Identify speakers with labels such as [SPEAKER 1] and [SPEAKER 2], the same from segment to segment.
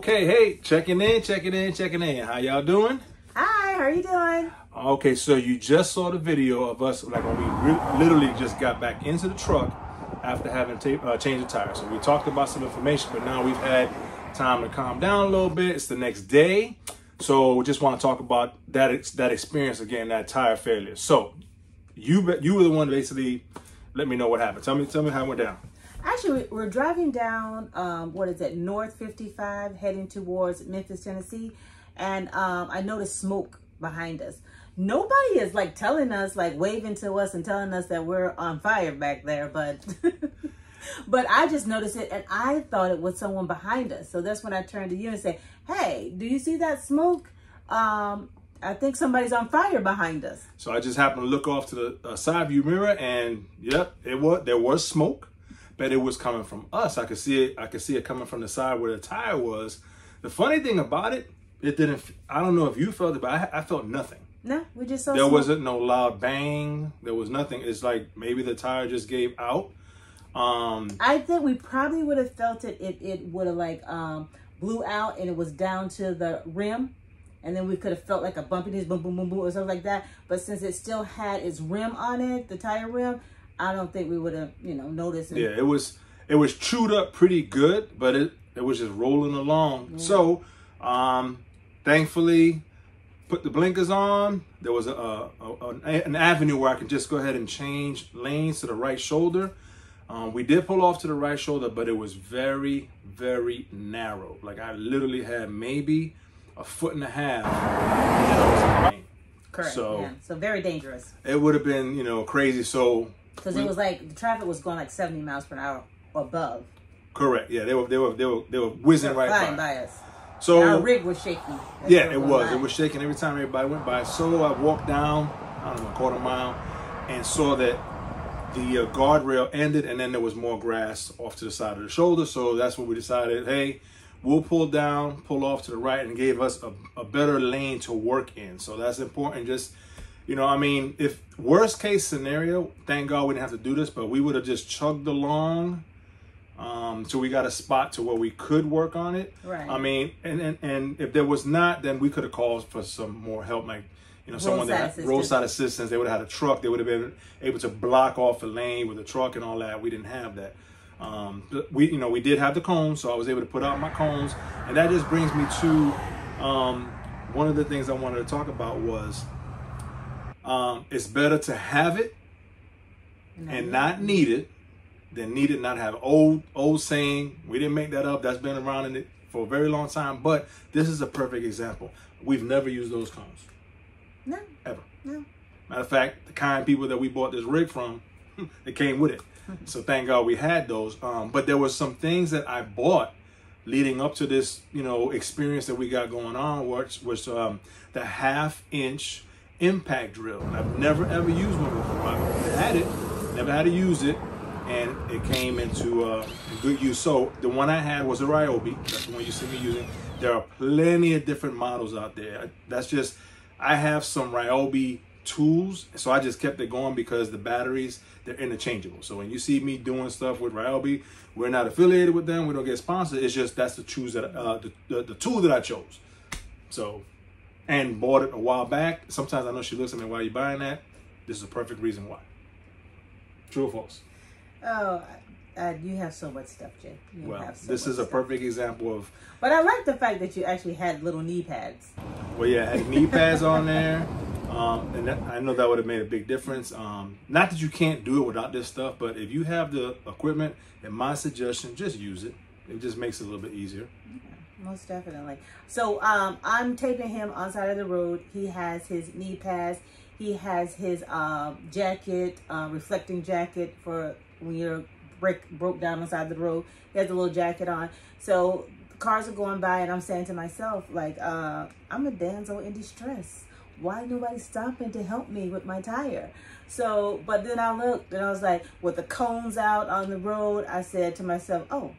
[SPEAKER 1] Okay, hey, checking in. How y'all doing?
[SPEAKER 2] Hi, how are you doing?
[SPEAKER 1] Okay, so you just saw the video of us, like when we literally just got back into the truck after having changed the tires. So we talked about some information, but now we've had time to calm down a little bit. It's the next day. So we just want to talk about that experience again, that tire failure. So you were the one to basically let me know what happened. Tell me how it went down.
[SPEAKER 2] Actually, we're driving down, North 55, heading towards Memphis, Tennessee. And I noticed smoke behind us. Nobody is like telling us, like waving to us and telling us that we're on fire back there. But but I just noticed it and I thought it was someone behind us. So that's when I turned to you and said, hey, do you see that smoke? I think somebody's on fire behind us. So
[SPEAKER 1] I just happened to look off to the side view mirror and yep, there was smoke. But it was coming from us. I could see it coming from the side where the tire was. The funny thing about it, it didn't. I don't know if you felt it, but I felt nothing.
[SPEAKER 2] No, we just saw.
[SPEAKER 1] There wasn't no loud bang. There was nothing. It's like maybe the tire just gave out.
[SPEAKER 2] I think we probably would have felt it if it would have like blew out and it was down to the rim, and then we could have felt like a bumpiness, boom, boom, boom, boom, or something like that. But since it still had its rim on it, the tire rim, I don't think we would have, noticed it.
[SPEAKER 1] Yeah, it was chewed up pretty good, but it was just rolling along. Yeah. So, thankfully, put the blinkers on. There was an avenue where I could just go ahead and change lanes to the right shoulder. We did pull off to the right shoulder, but it was very, very narrow. Like I literally had maybe a foot and a half, and then I was in the lane.
[SPEAKER 2] Correct. So very dangerous.
[SPEAKER 1] It would have been, crazy. So.
[SPEAKER 2] Because it was like the traffic was going like 70 miles per hour or above.
[SPEAKER 1] Correct. Yeah, they were whizzing right
[SPEAKER 2] by us.
[SPEAKER 1] So
[SPEAKER 2] and our rig was shaking.
[SPEAKER 1] Yeah, it was. It was shaking every time everybody went by. So I walked down, I don't know, a quarter mile, and saw that the guardrail ended, and then there was more grass off to the side of the shoulder. So that's what we decided. Hey, we'll pull pull off to the right, and gave us a better lane to work in. So that's important. Just. If worst case scenario, thank God we didn't have to do this, but we would have just chugged along till we got a spot to where we could work on it.
[SPEAKER 2] Right.
[SPEAKER 1] And if there was not, then we could have called for some more help, like, someone that had roadside assistance. They would have had a truck. They would have been able to block off the lane with a truck and all that. We didn't have that. We did have the cones, so I was able to put out my cones. And that just brings me to one of the things I wanted to talk about was, it's better to have it and not need it than need it not have. Old saying, we didn't make that up. That's been around in it for a very long time. But this is a perfect example. We've never used those cones.
[SPEAKER 2] No.
[SPEAKER 1] Ever.
[SPEAKER 2] No.
[SPEAKER 1] Matter of fact, the kind people that we bought this rig from, they came with it. So thank God we had those. But there were some things that I bought leading up to this, experience that we got going on, which was the 1/2 inch impact drill. And I've never ever used one before. I had it, never had to use it, and it came into good use. So the one I had was a Ryobi. That's the one you see me using. There are plenty of different models out there. I have some Ryobi tools, so I just kept it going because the batteries, they're interchangeable. So when you see me doing stuff with Ryobi, we're not affiliated with them. We don't get sponsored. It's just that's the tool that I chose. So. And bought it a while back. Sometimes I know she looks at me, why are you buying that? This is a perfect reason why. True or false?
[SPEAKER 2] Oh, you have so much stuff, Jay.
[SPEAKER 1] This is a perfect example of...
[SPEAKER 2] But I like the fact that you actually had little knee pads.
[SPEAKER 1] Well, yeah, I had knee pads on there. And I know that would have made a big difference. Not that you can't do it without this stuff, but if you have the equipment, in my suggestion, just use it. It just makes it a little bit easier.
[SPEAKER 2] Okay. Most definitely. So I'm taping him on side of the road. He has his knee pads. He has his jacket, reflecting jacket for when you're broke down on the side of the road. He has a little jacket on. So cars are going by and I'm saying to myself, like, I'm a damsel in distress. Why nobody stopping to help me with my tire? So, but then I looked and I was like, with the cones out on the road, I said to myself, oh,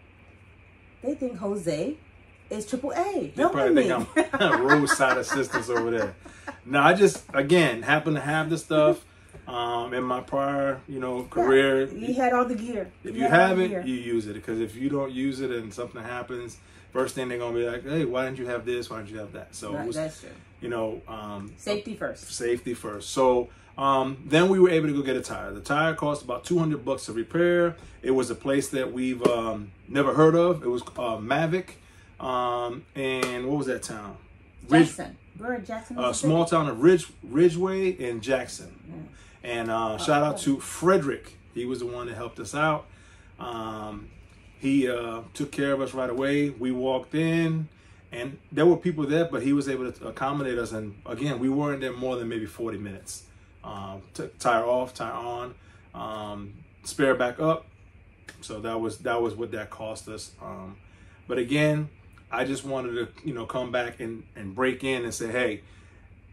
[SPEAKER 2] they think Jose is AAA.
[SPEAKER 1] They probably think I'm roadside assistance over there. No, I just, again, happen to have the stuff in my prior, career.
[SPEAKER 2] You had all the gear.
[SPEAKER 1] If you have it, you use it. Because if you don't use it and something happens, first thing they're gonna be like, hey, why didn't you have this? Why didn't you have that? So it was,
[SPEAKER 2] that's true.
[SPEAKER 1] You know,
[SPEAKER 2] safety first.
[SPEAKER 1] Safety first. So then we were able to go get a tire. The tire cost about $200 to repair. It was a place that we've never heard of. It was Mavic. And what was that town?
[SPEAKER 2] Jackson. We're in Jackson.
[SPEAKER 1] Small town of Ridgeway in Jackson. Yeah. And shout out to Frederick. He was the one that helped us out. He took care of us right away. We walked in, and there were people there, but he was able to accommodate us. And again, we weren't there more than maybe 40 minutes. Tire off, tire on, spare back up. So that was what that cost us. But again, I just wanted to, you know, come back and break in and say, hey,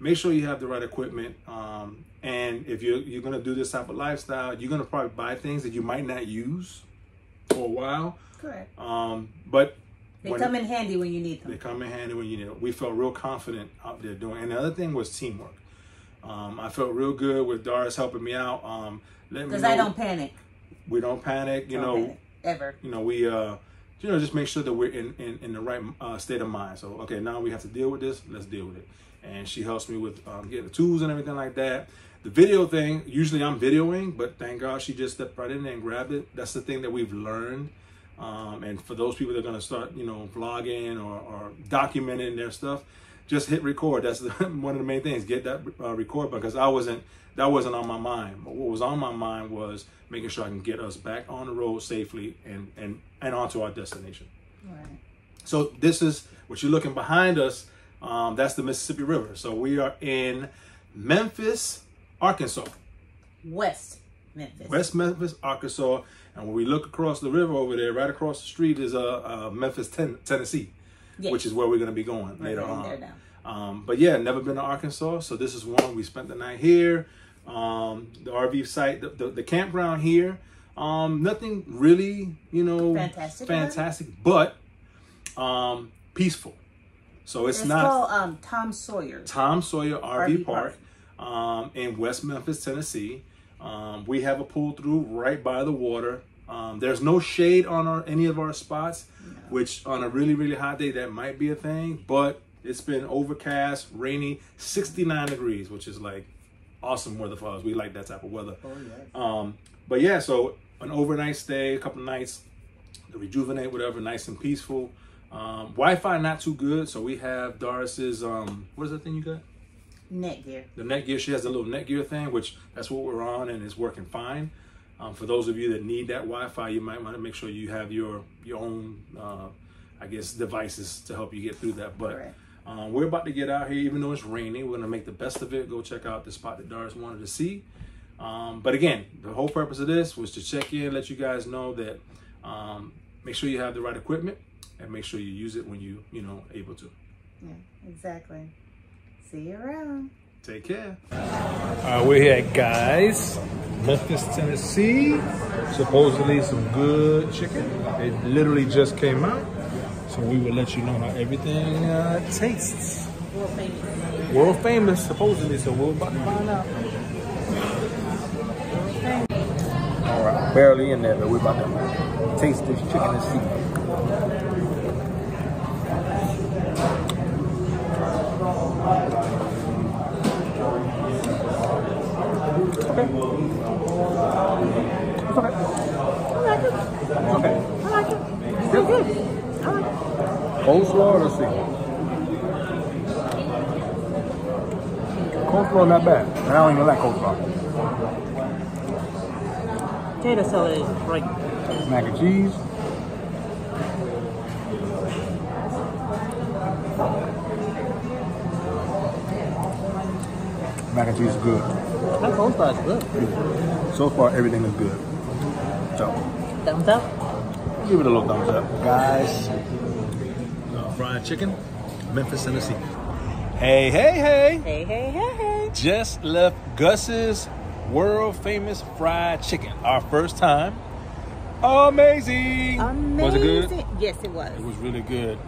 [SPEAKER 1] make sure you have the right equipment. And if you're going to do this type of lifestyle, you're going to probably buy things that you might not use for a while.
[SPEAKER 2] Correct.
[SPEAKER 1] But
[SPEAKER 2] they come in handy when you need them.
[SPEAKER 1] They come in handy when you need them. We felt real confident out there doing it. And the other thing was teamwork. I felt real good with Doris helping me out.
[SPEAKER 2] Because I don't panic.
[SPEAKER 1] We don't panic, you know.
[SPEAKER 2] Panic. Ever.
[SPEAKER 1] You know, we, you know, just make sure that we're in the right state of mind. So, okay, now we have to deal with this. Let's deal with it. And she helps me with getting the tools and everything like that. The video thing, usually I'm videoing, but thank God she just stepped right in there and grabbed it. That's the thing that we've learned. And for those people that are going to start, you know, vlogging or documenting their stuff, just hit record. That's one of the main things. Get that record, because that wasn't on my mind. But what was on my mind was making sure I can get us back on the road safely and onto our destination.
[SPEAKER 2] Right.
[SPEAKER 1] So this is what you're looking behind us. That's the Mississippi River. So we are in Memphis, Arkansas.
[SPEAKER 2] West Memphis, Arkansas.
[SPEAKER 1] And when we look across the river over there, right across the street is Memphis, Tennessee, yes, which is where we're going to be going later on. But yeah, never been to Arkansas. So this is one. We spent the night here. The RV site, the campground here. Nothing really, you know, fantastic, but peaceful. So it's not
[SPEAKER 2] called Tom Sawyer
[SPEAKER 1] RV Park in West Memphis, Tennessee. We have a pull through right by the water. There's no shade on any of our spots, which on a really, really hot day, that might be a thing, but it's been overcast, rainy, 69 degrees, which is like awesome weather for us. We like that type of weather. Oh, yes. But yeah, so an overnight stay, a couple of nights to rejuvenate, whatever, nice and peaceful. Wi-Fi not too good, so we have Doris's, what is that thing you got?
[SPEAKER 2] Netgear.
[SPEAKER 1] The Netgear. She has a little Netgear thing, which that's what we're on, and it's working fine. For those of you that need that Wi-Fi, you might want to make sure you have your own, I guess, devices to help you get through that. But we're about to get out here, even though it's raining. We're going to make the best of it. Go check out the spot that Doris wanted to see. But again, the whole purpose of this was to check in, let you guys know that make sure you have the right equipment and make sure you use it when you know, able to.
[SPEAKER 2] Yeah, exactly. See you around.
[SPEAKER 1] Take care. We're here, guys. Memphis, Tennessee. Supposedly some good chicken. It literally just came out. So we will let you know how everything tastes.
[SPEAKER 2] World famous.
[SPEAKER 1] World famous, supposedly. So we're about to find out. All right, barely in there, but we're about to taste this chicken and see. Okay. It's okay.
[SPEAKER 2] I like it.
[SPEAKER 1] Okay.
[SPEAKER 2] I like it. It's
[SPEAKER 1] Yep.
[SPEAKER 2] good. I like it.
[SPEAKER 1] Coleslaw, let's see. Coleslaw not bad. And I don't even like coleslaw.
[SPEAKER 2] Potato salad is great.
[SPEAKER 1] Mac and cheese. Mac and cheese is good.
[SPEAKER 2] That coleslaw is good.
[SPEAKER 1] So far, everything is good. So,
[SPEAKER 2] Thumbs up.
[SPEAKER 1] give it a little thumbs up, guys. Fried chicken, Memphis, Tennessee. Hey, hey, hey.
[SPEAKER 2] Hey, hey, hey, hey.
[SPEAKER 1] Just left Gus's world famous fried chicken. Our first time. Amazing. Was it good?
[SPEAKER 2] Yes, it was.
[SPEAKER 1] It was really good.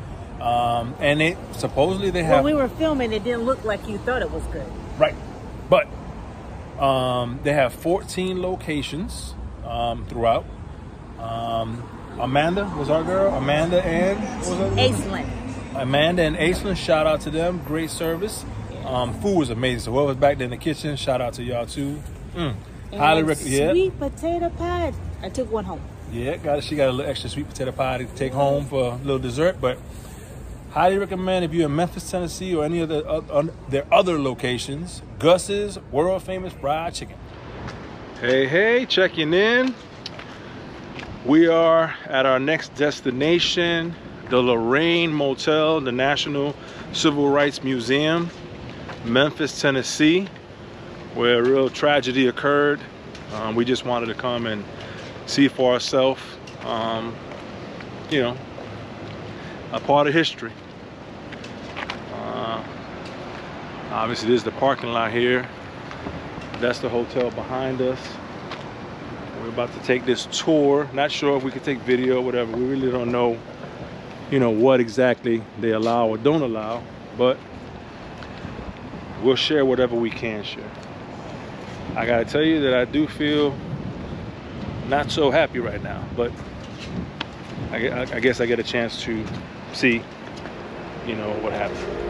[SPEAKER 1] And it supposedly they have.
[SPEAKER 2] When we were filming, it didn't look like you thought it was good.
[SPEAKER 1] Right. But they have 14 locations throughout. Amanda was our girl. Amanda and what was her name?
[SPEAKER 2] Aislinn.
[SPEAKER 1] Amanda and Aislinn, shout out to them. Great service. Food was amazing. So whoever was back there in the kitchen, shout out to y'all too. Highly recommend. Yeah.
[SPEAKER 2] Sweet potato pie. I took one home.
[SPEAKER 1] Yeah, she got a little extra sweet potato pie to take home for a little dessert. But highly recommend if you're in Memphis, Tennessee, or any of their other locations. Gus's world famous fried chicken. Hey, checking in. We are at our next destination, the Lorraine Motel, the National Civil Rights Museum, Memphis, Tennessee, where a real tragedy occurred. We just wanted to come and see for ourselves, you know, a part of history. Obviously, this is the parking lot here. That's the hotel behind us. We're about to take this tour. Not sure if we could take video or whatever. We really don't know, you know, what exactly they allow or don't allow, but we'll share whatever we can share. I gotta tell you that I do feel not so happy right now, but I guess I get a chance to see, you know, what happened.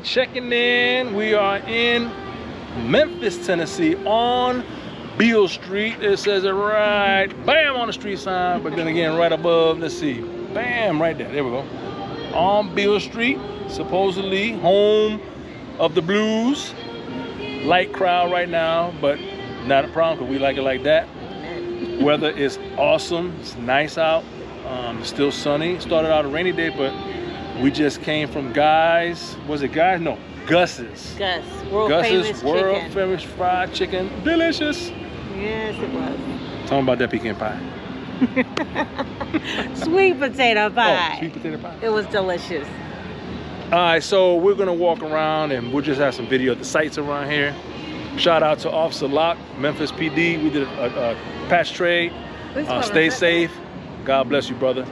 [SPEAKER 1] Checking in. We are in Memphis, Tennessee on Beale Street. It says it right bam on the street sign, but then again right above, let's see, bam, right there, there we go, on Beale Street, supposedly home of the blues. Light crowd right now, but not a problem because we like it like that. Weather is awesome. It's nice out. It's still sunny. It started out a rainy day, but we just came from Gus's. Was it Gus's? No, Gus's.
[SPEAKER 2] Gus's
[SPEAKER 1] world famous fried chicken. Delicious.
[SPEAKER 2] Yes, it was.
[SPEAKER 1] Tell me about that pecan pie.
[SPEAKER 2] Sweet potato pie.
[SPEAKER 1] Oh, sweet potato pie.
[SPEAKER 2] It was delicious.
[SPEAKER 1] All right, so we're gonna walk around and we'll just have some video of the sights around here. Shout out to Officer Locke, Memphis PD. We did a patch trade. Stay safe. God bless you, brother.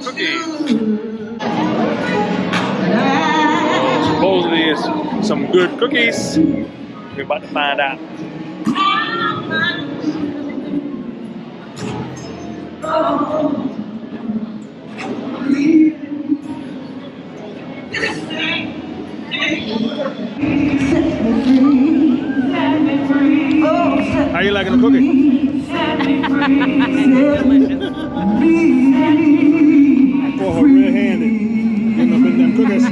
[SPEAKER 1] Cookies. Supposedly it's some good cookies. We're about to find out. How you liking the cookie? For her red-handed, getting up in them cookies.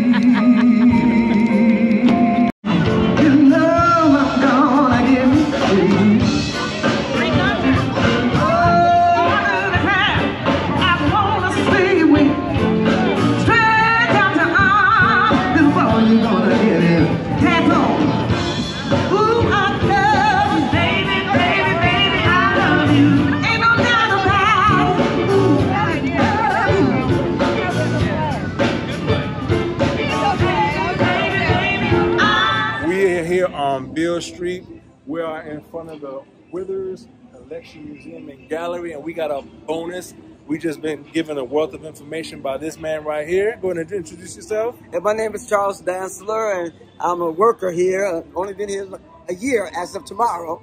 [SPEAKER 1] On Beale Street, we are in front of the Withers Collection Museum and Gallery, and we got a bonus. We just been given a wealth of information by this man right here. Go ahead and introduce yourself.
[SPEAKER 3] And my name is Charles Dantzler, and I'm a worker here. I've only been here a year as of tomorrow,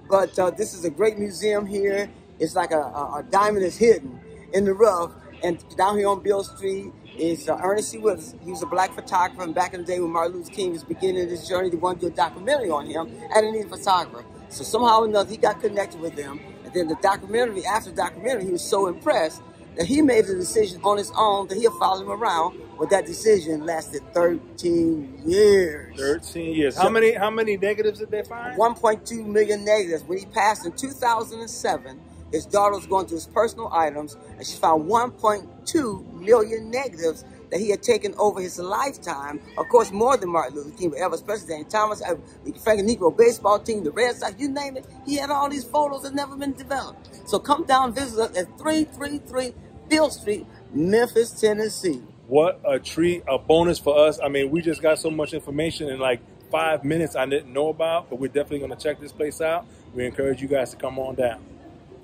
[SPEAKER 3] but this is a great museum here. It's like a diamond is hidden in the rough. And down here on Beale Street is Ernest C. Withers. He was a black photographer, and back in the day when Martin Luther King was beginning this journey, they wanted to do a documentary on him, and they needed a photographer. So somehow or another, he got connected with them. And then the documentary, after the documentary, he was so impressed that he made the decision on his own that he'll follow him around. But that decision lasted 13 years. 13
[SPEAKER 1] years. How many negatives did they find?
[SPEAKER 3] 1.2 million negatives. When he passed in 2007, his daughter was going through his personal items, and she found 1.2 million negatives that he had taken over his lifetime. Of course, more than Martin Luther King, but Elvis Presley, Thomas, the Franklin Negro baseball team, the Red Sox, you name it. He had all these photos that never been developed. So come down and visit us at 333 Beale Street, Memphis, Tennessee.
[SPEAKER 1] What a treat, a bonus for us. I mean, we just got so much information in like 5 minutes I didn't know about, but we're definitely going to check this place out. We encourage you guys to come on down.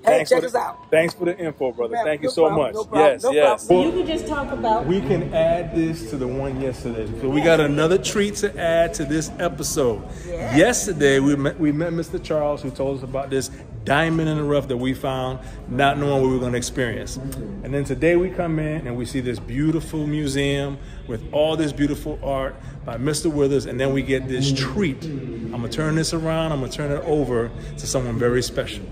[SPEAKER 3] Hey, check us out.
[SPEAKER 1] Thanks for the info, brother.
[SPEAKER 3] Man,
[SPEAKER 1] Thank you so much.
[SPEAKER 3] No problem,
[SPEAKER 1] yes, yes.
[SPEAKER 2] So you can just talk about.
[SPEAKER 1] We can add this to the one yesterday. So we got another treat to add to this episode.
[SPEAKER 2] Yeah.
[SPEAKER 1] Yesterday, we met Mr. Charles, who told us about this diamond in the rough that we found, not knowing what we were going to experience. And then today we come in and we see this beautiful museum with all this beautiful art by Mr. Withers, and then we get this treat. I'm going to turn this around. I'm going to turn it over to someone very special.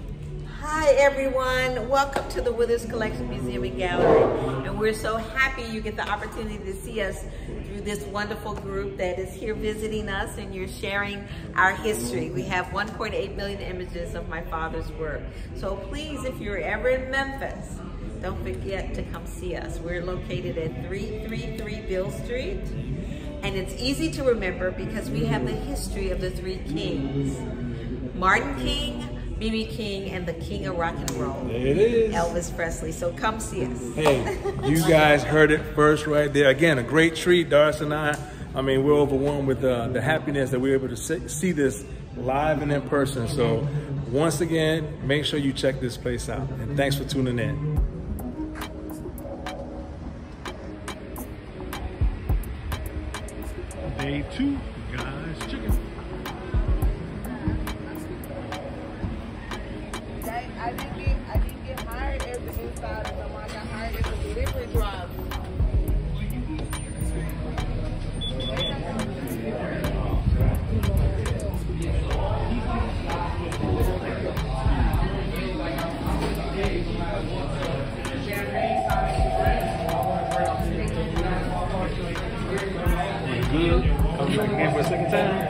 [SPEAKER 4] Hi everyone, welcome to the Withers Collection Museum and Gallery, and we're so happy you get the opportunity to see us through this wonderful group that is here visiting us, and you're sharing our history. We have 1.8 million images of my father's work, so please, if you're ever in Memphis, don't forget to come see us. We're located at 333 Beale Street, and it's easy to remember because we have the history of the three kings: Martin King, B.B. King, and the king of rock and roll.
[SPEAKER 1] There it is.
[SPEAKER 4] Elvis Presley. So come see us.
[SPEAKER 1] Hey, you guys heard it first right there. Again, a great treat. Doris and I mean, we're overwhelmed with the happiness that we're able to see this live and in person. So once again, make sure you check this place out. And thanks for tuning in. Day 2, guys, chicken.
[SPEAKER 5] I didn't get hired as the inside of them. I got hired as a delivery driver.
[SPEAKER 1] Good. Come back again for a second time.